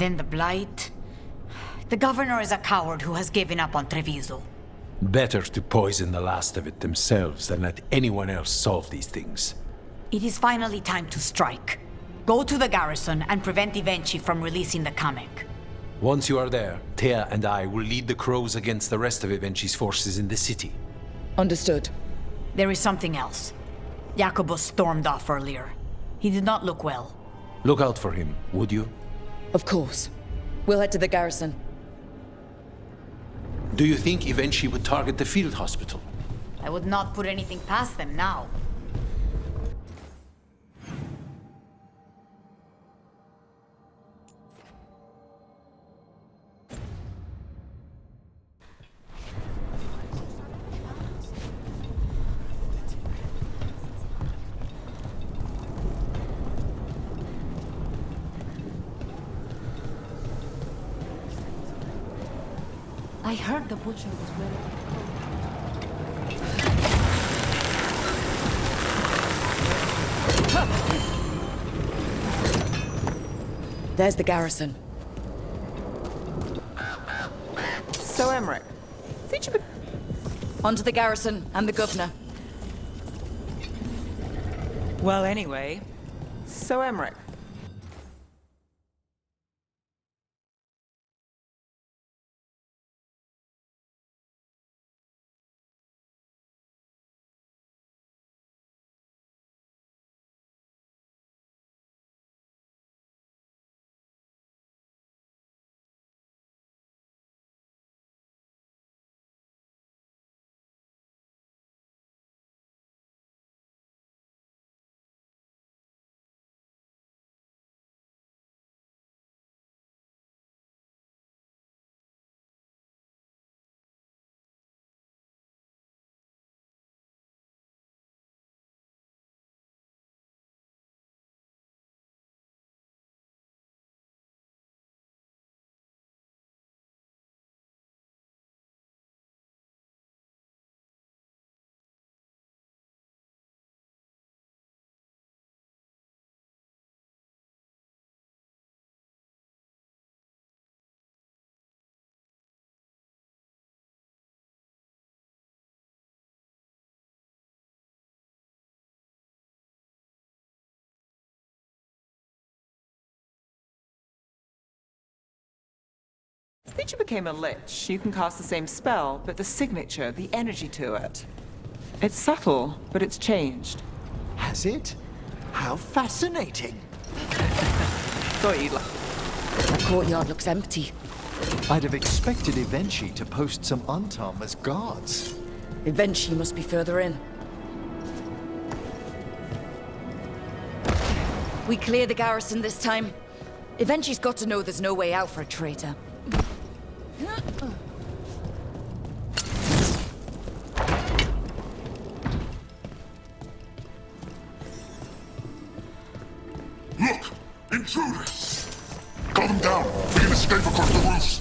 Then the Blight. The governor is a coward who has given up on Treviso. Better to poison the last of it themselves than let anyone else solve these things. It is finally time to strike. Go to the garrison and prevent Ivenchi from releasing the Kamek. Once you are there, Thea and I will lead the Crows against the rest of Ivenchi's forces in the city. Understood. There is something else. Jacobus stormed off earlier. He did not look well. Look out for him, would you? Of course. We'll head to the garrison. Do you think Ivenchi would target the field hospital? I would not put anything past them now. I heard the butcher was wearing... There's the garrison. So, Emmerich, think you... Onto the garrison and the governor. Well, anyway, so Emmerich. Since you became a lich, you can cast the same spell, but the signature, the energy to it. It's subtle, but it's changed. Has it? How fascinating. Thought you'd like... The courtyard looks empty. I'd have expected Ivenchi to post some Untom as guards. Ivenchi must be further in. We clear the garrison this time. Ivenchi's got to know there's no way out for a traitor. Look! Intruders! Calm them down! We can escape across the roofs!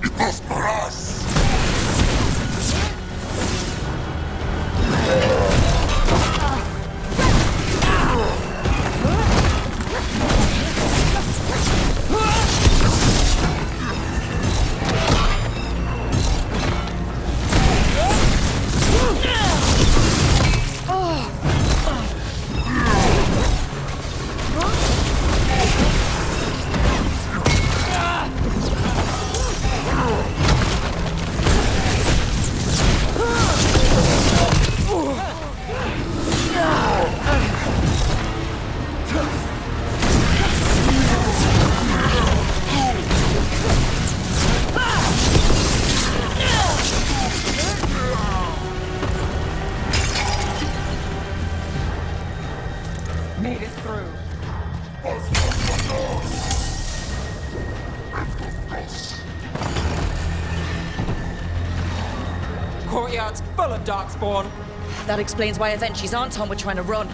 It for us! Made it through. Courtyard's full of darkspawn. That explains why Ivenchi's Anton were trying to run.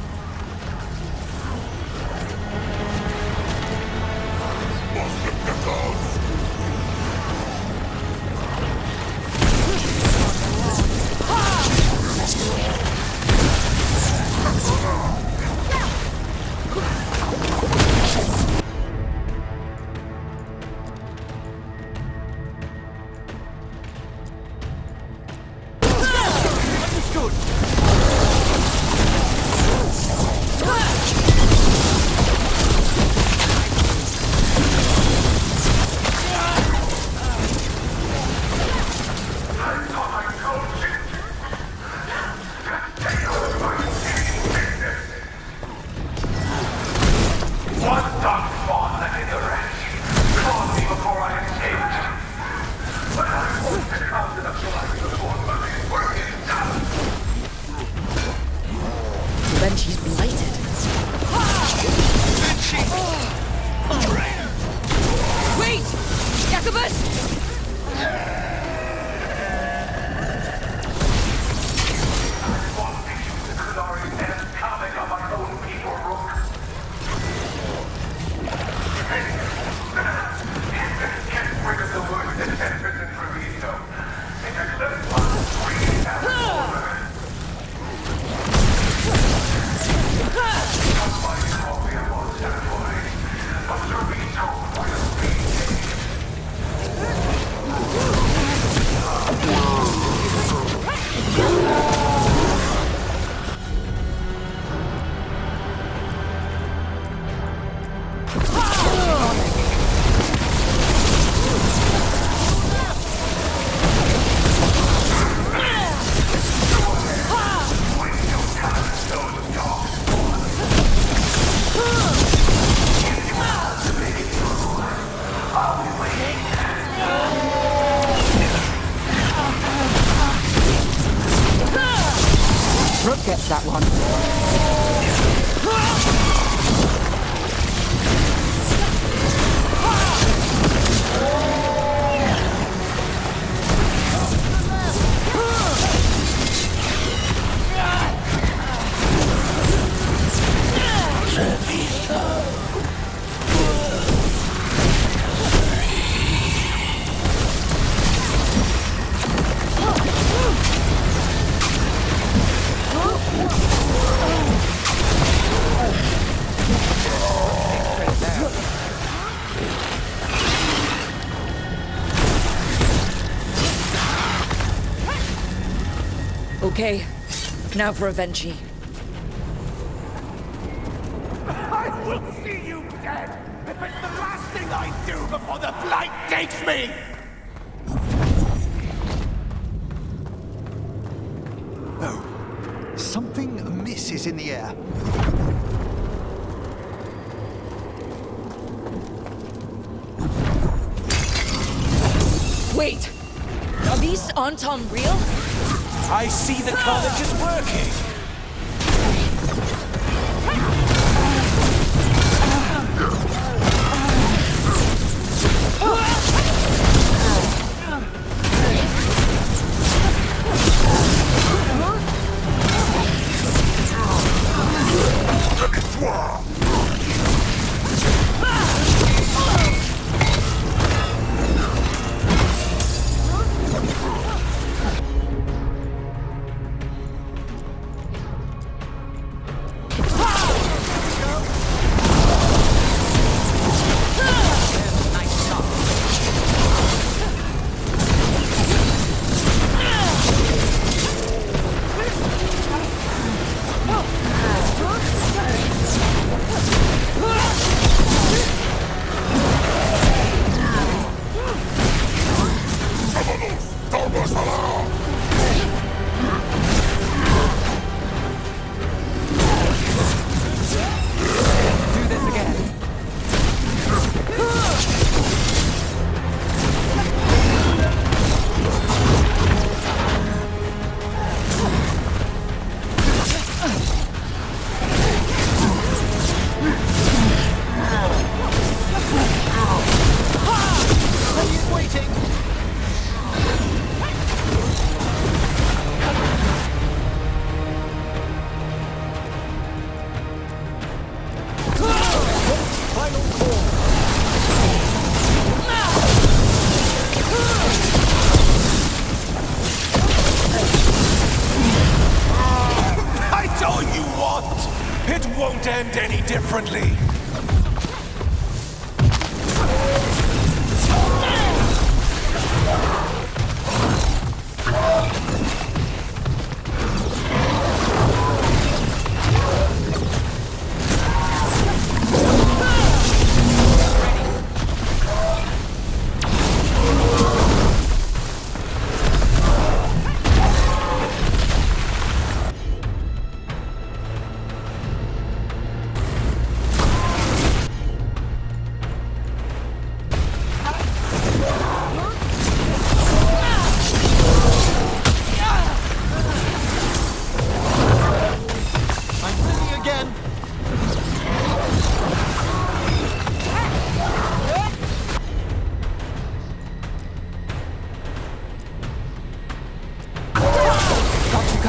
Then she's blighted. Wait! Jacobus! Brooke gets that one. Okay, now for Avenchi. I will see you dead if it's the last thing I do before the blight takes me! Oh, something amiss is in the air. Wait! Are these Anton real? I see the college is working! It won't end any differently.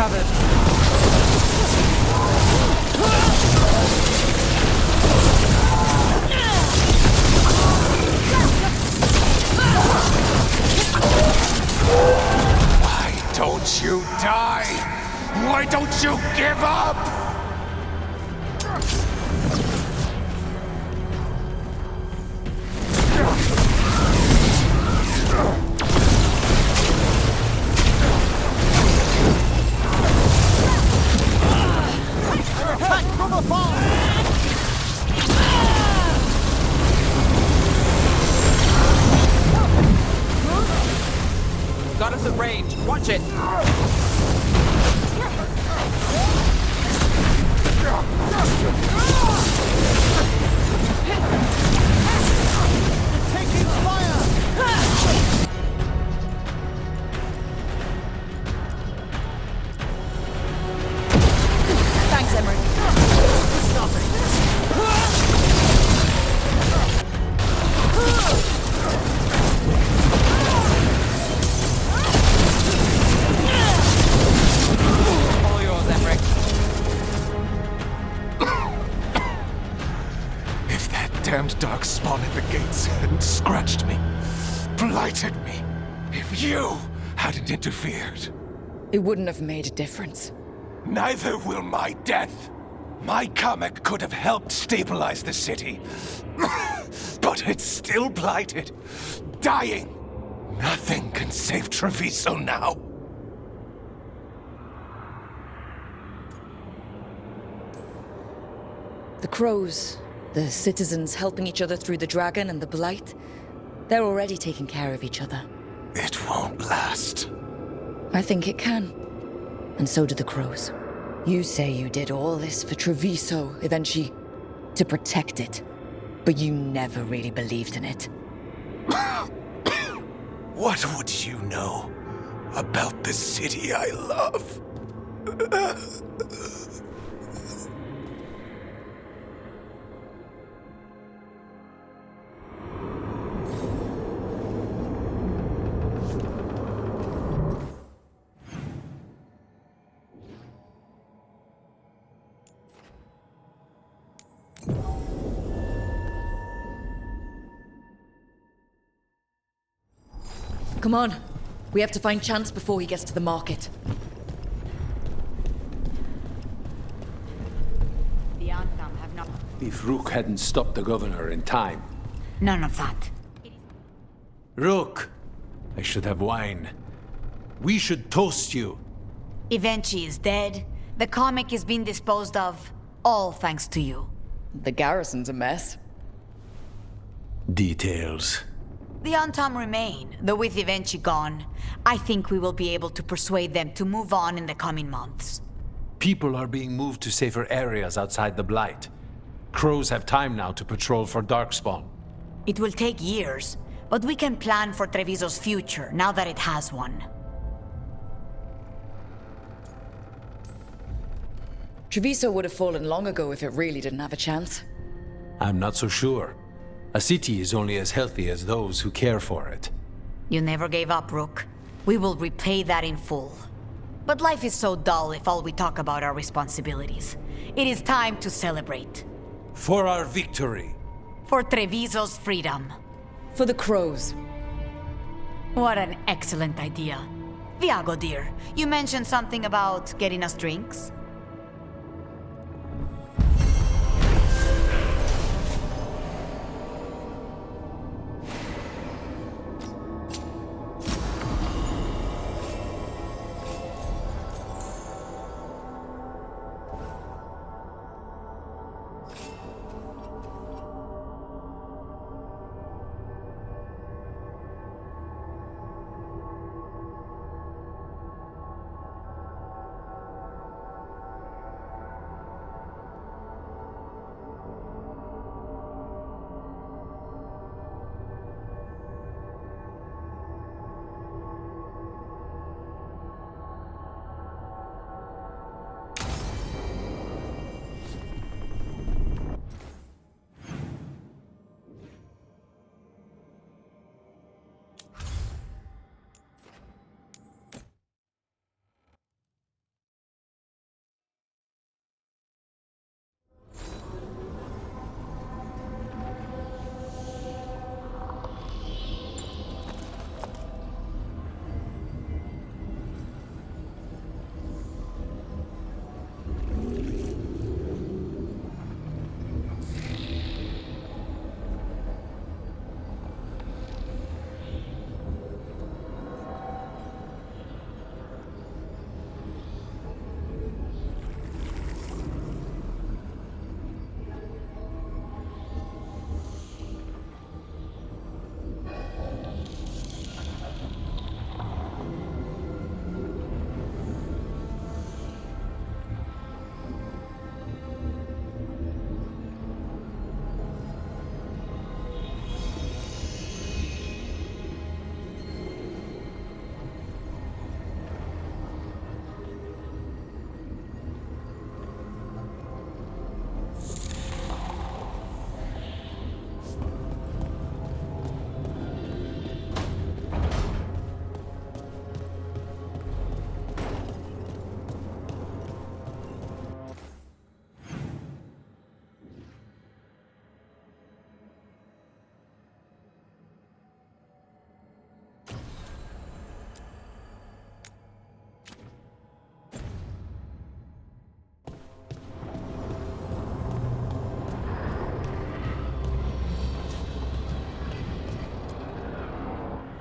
covered. Why don't you die? Why don't you give up? Got us at range. Watch it. Taking fire! Thanks, Emmerich. All yours, Emmerich. If that damned dark spawn at the gates hadn't scratched me, blighted me, if you hadn't interfered, It wouldn't have made a difference. neither will my death. My comic could have helped stabilize the city. But it's still blighted, dying. Nothing can save Treviso now. The crows, the citizens helping each other through the dragon and the blight, they're already taking care of each other. It won't last. I think it can. And so do the crows. You say you did all this for Treviso, Evenchi, to protect it. But you never really believed in it. What would you know about the city I love? Come on. We have to find Chance before he gets to the market. The Antam have not... If Rook hadn't stopped the governor in time. None of that. Rook! I should have wine. We should toast you. Evenchi is dead. The comic is being disposed of. All thanks to you. The garrison's a mess. Details. The Antam remain, though with Evenchi gone, I think we will be able to persuade them to move on in the coming months. People are being moved to safer areas outside the Blight. Crows have time now to patrol for Darkspawn. It will take years, but we can plan for Treviso's future now that it has one. Treviso would have fallen long ago if it really didn't have a chance. I'm not so sure. A city is only as healthy as those who care for it. You never gave up, Rook. We will repay that in full. But life is so dull if all we talk about are responsibilities. It is time to celebrate. For our victory! For Treviso's freedom. For the crows. What an excellent idea. Viago, dear, you mentioned something about getting us drinks?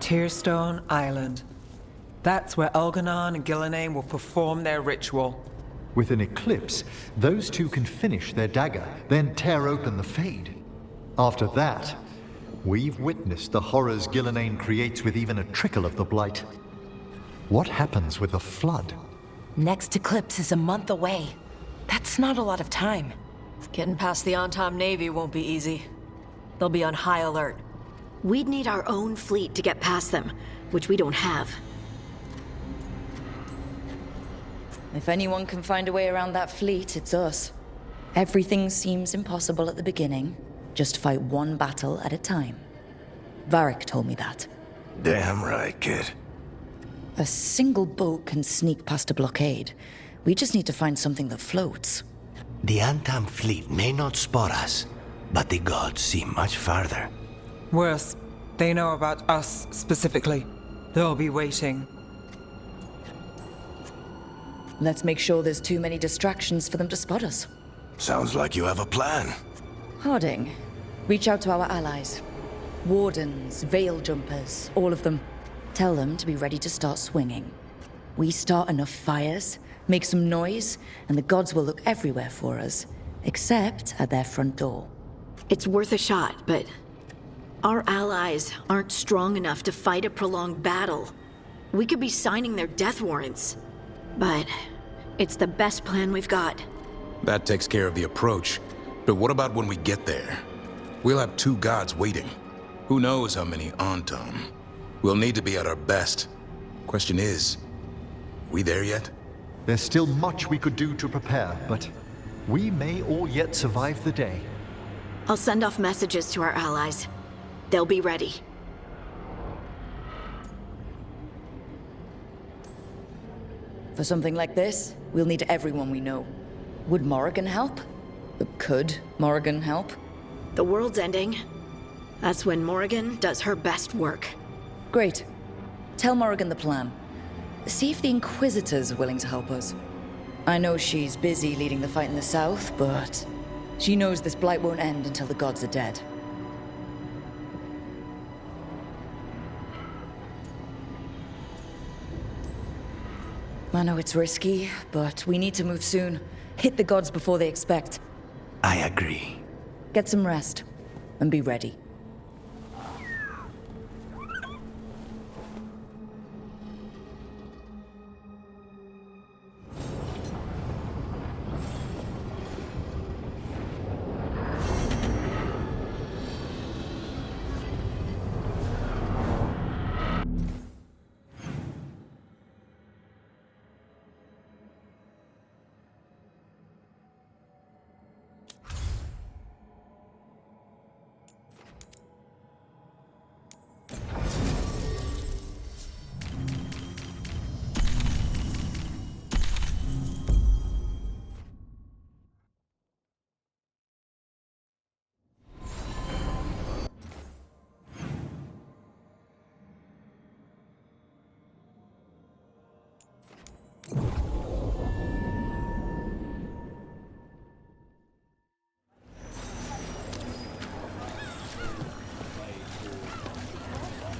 Tearstone Island. That's where Elganon and Gillenane will perform their ritual. With an eclipse, those two can finish their dagger, then tear open the Fade. After that, we've witnessed the horrors Gillenane creates with even a trickle of the Blight. What happens with the Flood? Next eclipse is a month away. That's not a lot of time. Getting past the Antom Navy won't be easy. They'll be on high alert. We'd need our own fleet to get past them, which we don't have. If anyone can find a way around that fleet, it's us. Everything seems impossible at the beginning. Just fight one battle at a time. Varric told me that. Damn right, kid. A single boat can sneak past a blockade. We just need to find something that floats. The Antam fleet may not spot us, but the gods see much farther. Worse, they know about us specifically. They'll be waiting. Let's make sure there's too many distractions for them to spot us. Sounds like you have a plan. Harding, reach out to our allies. Wardens, Veil Jumpers, all of them. Tell them to be ready to start swinging. We start enough fires, make some noise, and the gods will look everywhere for us, except at their front door. It's worth a shot, but our allies aren't strong enough to fight a prolonged battle. We could be signing their death warrants, but it's the best plan we've got. That takes care of the approach. But what about when we get there? We'll have two gods waiting. Who knows how many Antom? We'll need to be at our best. Question is, we there yet? There's still much we could do to prepare, but we may all yet survive the day. I'll send off messages to our allies. They'll be ready. For something like this, we'll need everyone we know. Would Morrigan help? Could Morrigan help? The world's ending. That's when Morrigan does her best work. Great. Tell Morrigan the plan. See if the Inquisitor's willing to help us. I know she's busy leading the fight in the south, but she knows this blight won't end until the gods are dead. I know it's risky, but we need to move soon. Hit the gods before they expect. I agree. Get some rest, and be ready.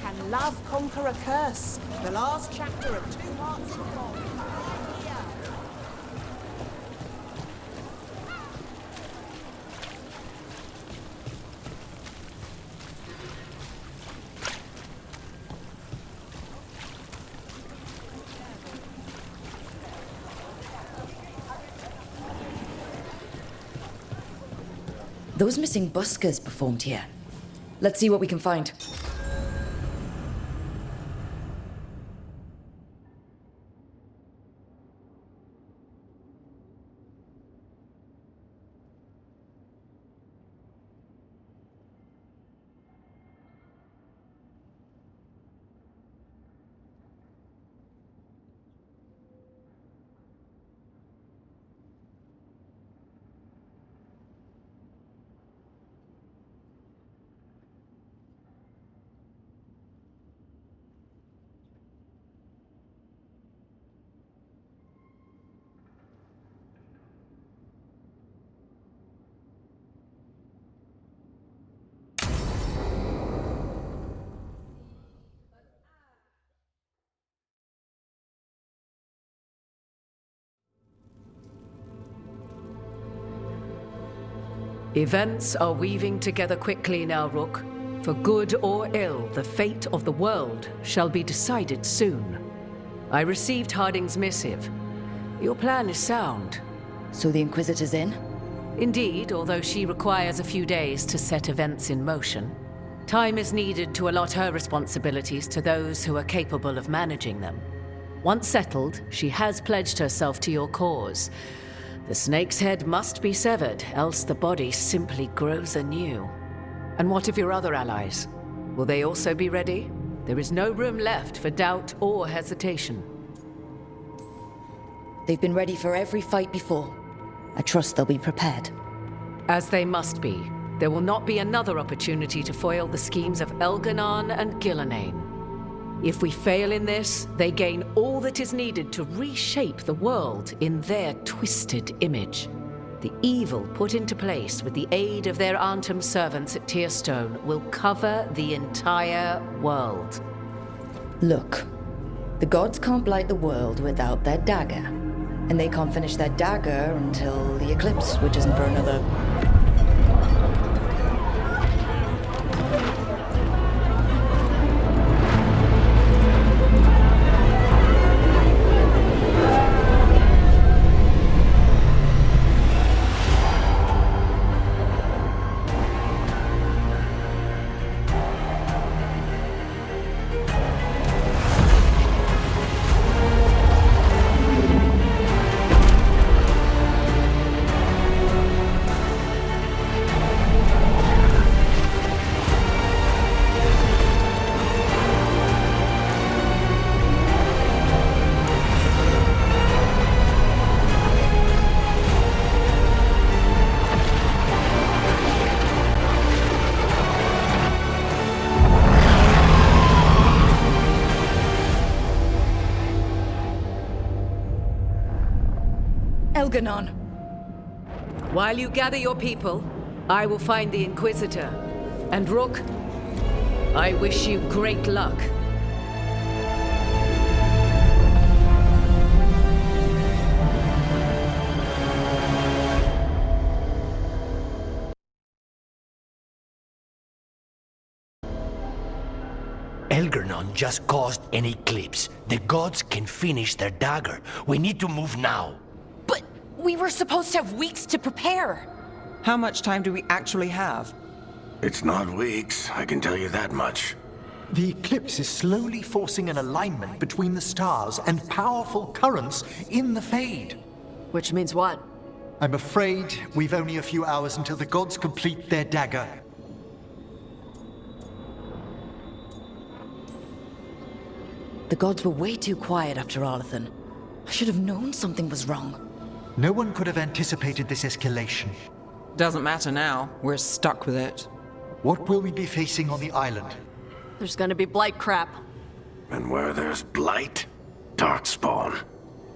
Can love conquer a curse? The last chapter of Two Hearts in Gold. Those missing buskers performed here. Let's see what we can find. Events are weaving together quickly now, Rook. For good or ill, the fate of the world shall be decided soon. I received Harding's missive. Your plan is sound. So the Inquisitor's in? Indeed, although she requires a few days to set events in motion. Time is needed to allot her responsibilities to those who are capable of managing them. Once settled, she has pledged herself to your cause. The snake's head must be severed, else the body simply grows anew. And what of your other allies? Will they also be ready? There is no room left for doubt or hesitation. They've been ready for every fight before. I trust they'll be prepared. As they must be. There will not be another opportunity to foil the schemes of Elganon and Gillenane. If we fail in this, they gain all that is needed to reshape the world in their twisted image. The evil put into place with the aid of their Arnhem servants at Tearstone will cover the entire world. Look, the gods can't blight the world without their dagger. And they can't finish their dagger until the eclipse, which isn't for another... Elganon. While you gather your people, I will find the Inquisitor. And Rook, I wish you great luck. Elganon just caused an eclipse. The gods can finish their dagger. We need to move now. But we were supposed to have weeks to prepare. How much time do we actually have? It's not weeks, I can tell you that much. The eclipse is slowly forcing an alignment between the stars and powerful currents in the Fade. Which means what? I'm afraid we've only a few hours until the gods complete their dagger. The gods were way too quiet after Arlathan. I should have known something was wrong. No one could have anticipated this escalation. Doesn't matter now. We're stuck with it. What will we be facing on the island? There's gonna be blight crap. And where there's blight, darkspawn.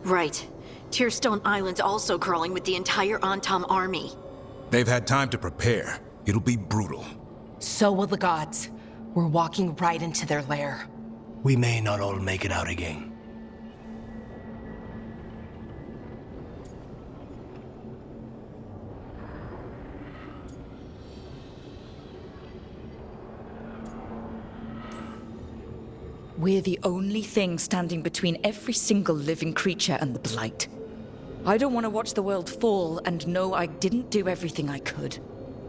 Right. Tearstone Island's also crawling with the entire Antom army. They've had time to prepare. It'll be brutal. So will the gods. We're walking right into their lair. We may not all make it out again. We're the only thing standing between every single living creature and the Blight. I don't want to watch the world fall and know I didn't do everything I could.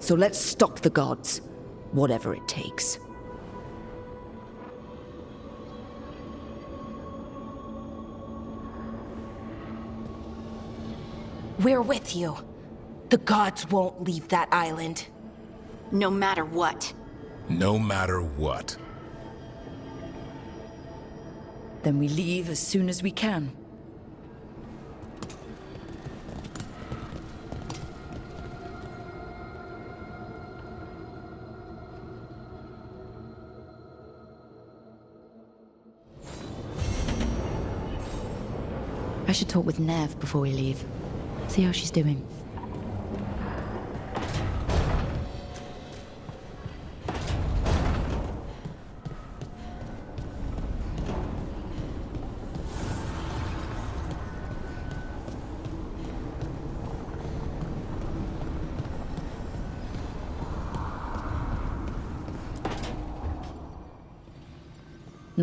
So let's stop the gods, whatever it takes. We're with you. The gods won't leave that island. No matter what. No matter what. Then we leave as soon as we can. I should talk with Nev before we leave. See how she's doing.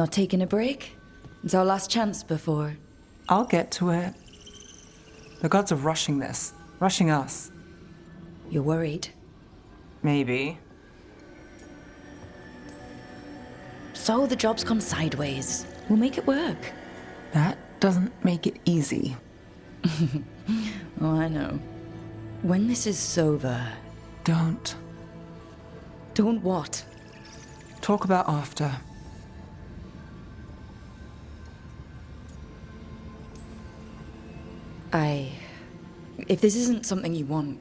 Not taking a break? It's our last chance before... I'll get to it. The gods are rushing this. Rushing us. You're worried? Maybe. So the job's gone sideways. We'll make it work. That doesn't make it easy. Oh, I know. When this is over... Don't. Don't what? Talk about after. If this isn't something you want...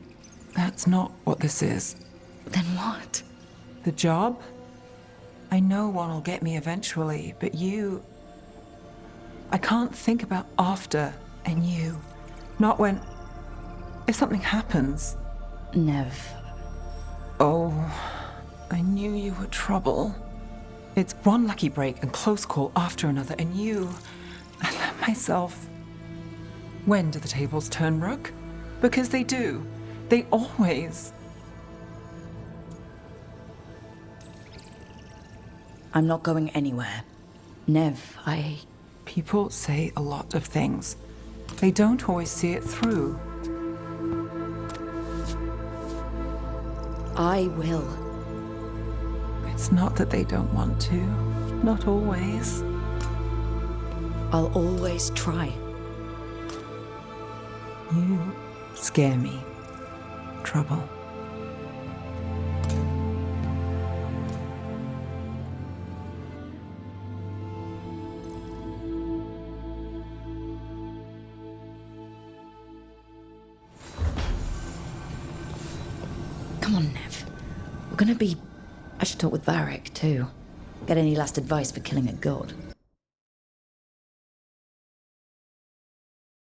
That's not what this is. Then what? The job? I know one will get me eventually, but you... I can't think about after and you. Not when... If something happens. Nev. Oh, I knew you were trouble. It's one lucky break and close call after another, and you... I let myself... When do the tables turn, Rook? Because they do. They always... I'm not going anywhere. Nev, People say a lot of things. They don't always see it through. I will. It's not that they don't want to. Not always. I'll always try. You scare me. Trouble. Come on, Nev. We're gonna be... I should talk with Varric, too. Get any last advice for killing a god.